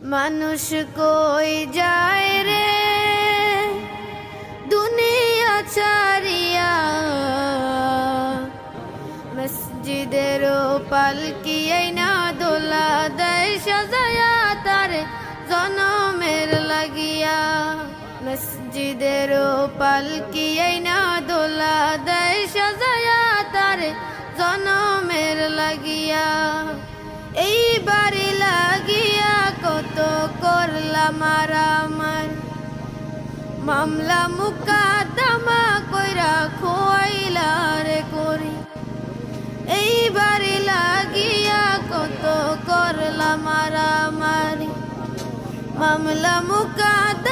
মানুষ কই যায় রে দুনিয়া ছাড়িয়া, মসজিদের পালকি আইনা দোলা দেয় সাজায়া তারে জনমের লাগিয়া। মসজিদের পালকি আইনা দোলা দেয় সাজায়া তারে জনমের লাগিয়া। এই বাড়ি লাগিয়া কত করলাম মারামার, মামলা মুকাদ্দমা কইরা খোয়াইলা রে করি। এই বাড়ি লাগিয়া কত করলাম মারামারি, মামলা মুকাদ্দমা